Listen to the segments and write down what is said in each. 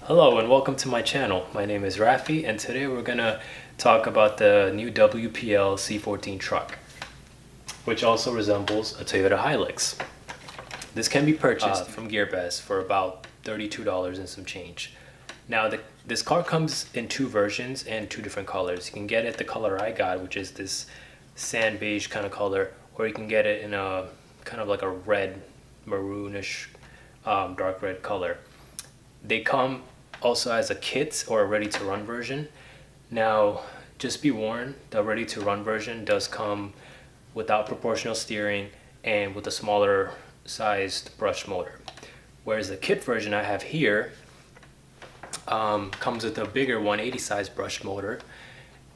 Hello and welcome to my channel. My name is Rafi and today we're gonna talk about the new WPL C14 truck, which also resembles a Toyota Hilux. This can be purchased from GearBest for about $32 and some change. Now this car comes in two versions and two different colors. You can get it the color I got, which is this sand beige kind of color, or you can get it in a kind of like a red, maroonish, dark red color. They come also as a kit or a ready-to-run version. Now, just be warned, the ready-to-run version does come without proportional steering and with a smaller sized brush motor. Whereas the kit version I have here comes with a bigger 180 size brushed motor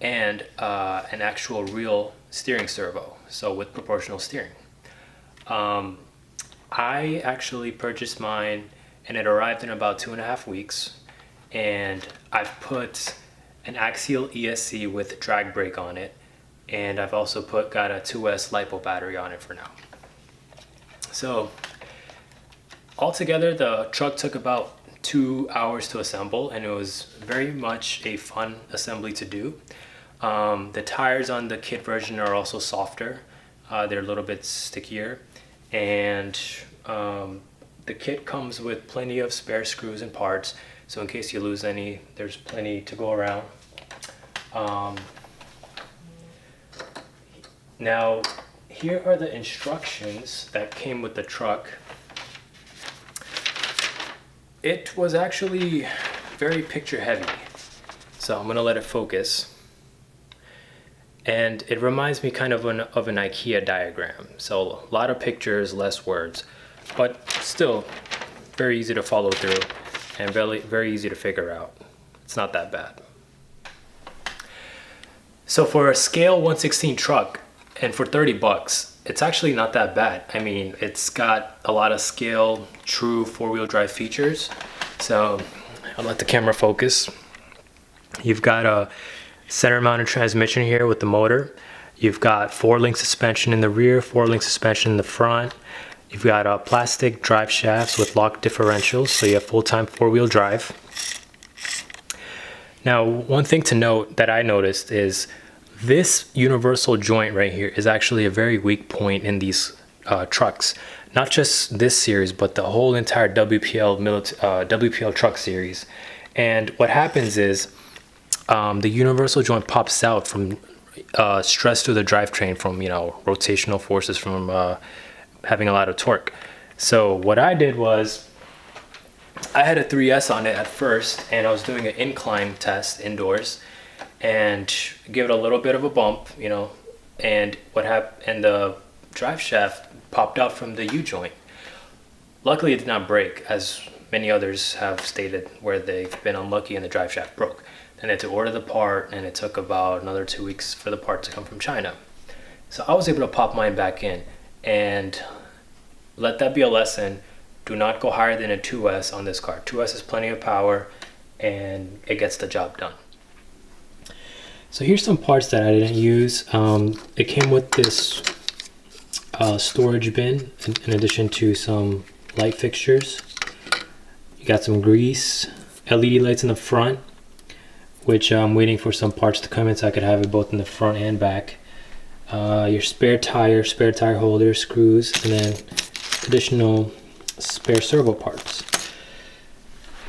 and an actual real steering servo, so with proportional steering. I actually purchased mine and it arrived in about 2.5 weeks, and I've put an Axial ESC with drag brake on it, and I've also got a 2S Lipo battery on it for now. So altogether the truck took about 2 hours to assemble, and it was very much a fun assembly to do. The tires on the kit version are also softer, they're a little bit stickier, and the kit comes with plenty of spare screws and parts, so in case you lose any, there's plenty to go around. Now, here are the instructions that came with the truck. It was actually very picture heavy, so I'm gonna let it focus. And it reminds me kind of of an IKEA diagram. So a lot of pictures, less words, but still very easy to follow through and very easy to figure out. It's not that bad. So for a scale 1/16 truck and for 30 bucks, it's actually not that bad. I mean, it's got a lot of scale, true four-wheel drive features. So I'll let the camera focus. You've got a center mounted transmission here with the motor. You've got 4-link suspension in the rear, 4-link suspension in the front. You've got plastic drive shafts with locked differentials, so you have full-time four-wheel drive. Now, one thing to note that I noticed is this universal joint right here is actually a very weak point in these trucks. Not just this series, but the whole entire WPL truck series. And what happens is the universal joint pops out from stress to the drivetrain from, rotational forces from having a lot of torque. So what I did was I had a 3S on it at first, and I was doing an incline test indoors and give it a little bit of a bump, and the drive shaft popped out from the U-joint. Luckily it did not break, as many others have stated where they've been unlucky and the drive shaft broke. Then they had to order the part, and it took about another 2 weeks for the part to come from China. So I was able to pop mine back in, and let that be a lesson. Do not go higher than a 2S on this car. 2S has plenty of power and it gets the job done. So here's some parts that I didn't use. It came with this storage bin in addition to some light fixtures. You got some grease, LED lights in the front, which I'm waiting for some parts to come in so I could have it both in the front and back. Your spare tire holder, screws, and then additional spare servo parts.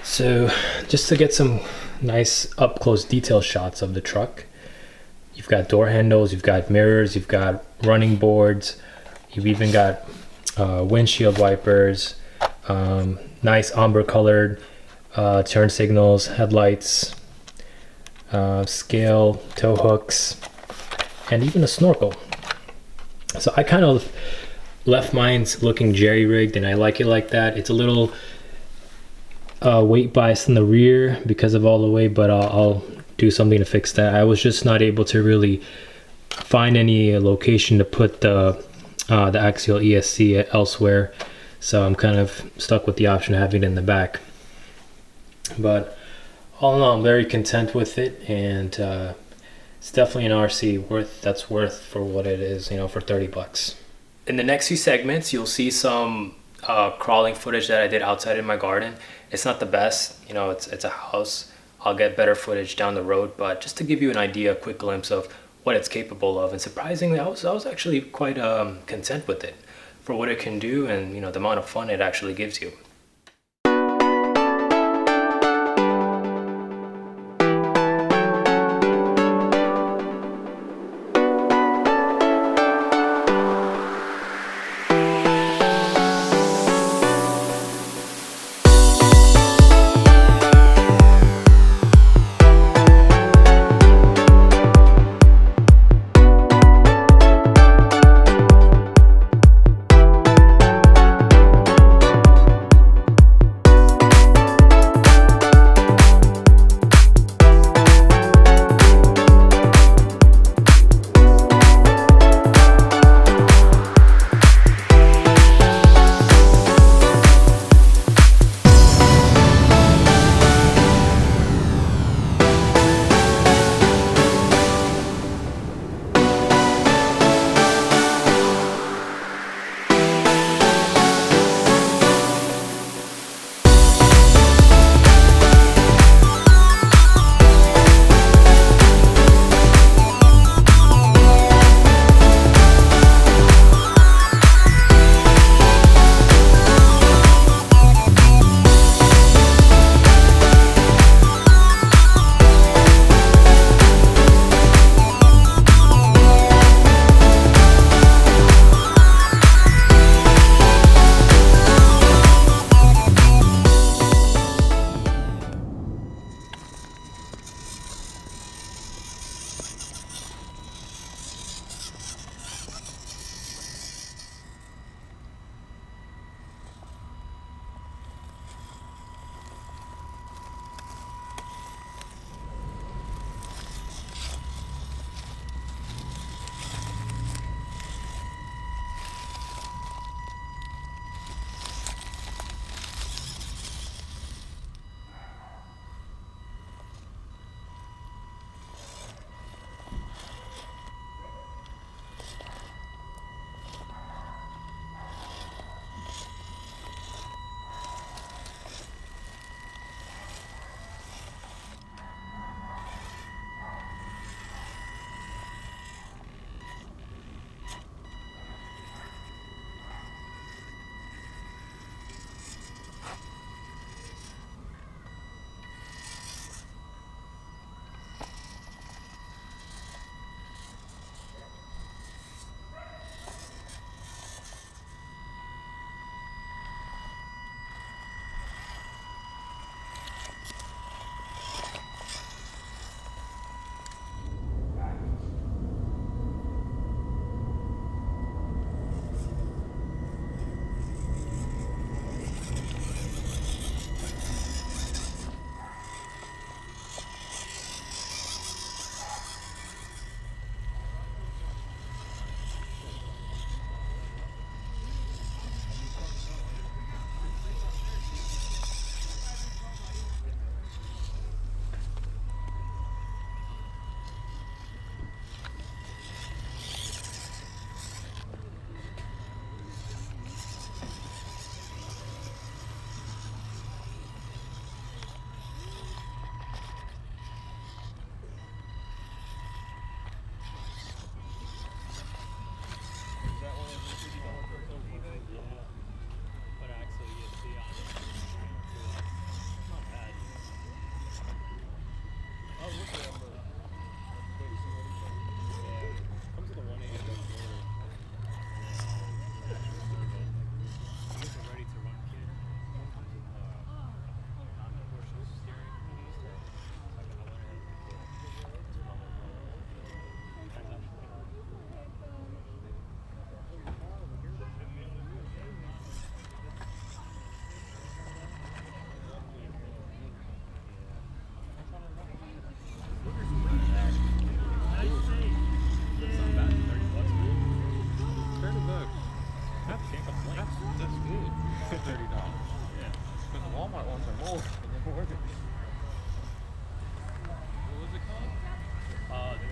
So just to get some nice up close detail shots of the truck, you've got door handles, you've got mirrors, you've got running boards, you've even got windshield wipers, nice umber colored turn signals, headlights, scale, tow hooks, and even a snorkel. So I kind of left mine looking jerry-rigged, and I like it like that. It's a little weight bias in the rear because of all the weight, but I'll do something to fix that. I was just not able to really find any location to put the Axial ESC elsewhere, so I'm kind of stuck with the option of having it in the back. But all in all, I'm very content with it, and it's definitely an RC that's worth for what it is, for 30 bucks. In the next few segments, you'll see some crawling footage that I did outside in my garden. It's not the best, you know, it's a house. I'll get better footage down the road, but just to give you an idea, a quick glimpse of what it's capable of. And surprisingly, I was actually quite content with it for what it can do, and you know, the amount of fun it actually gives you.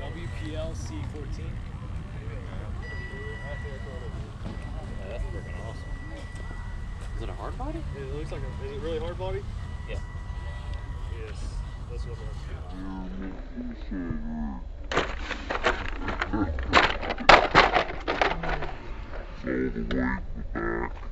WPL C14. Yeah, that's freaking awesome. Is it a hard body? It looks like a, is it really hard body? Yeah. Yes, that's what all the way in the back.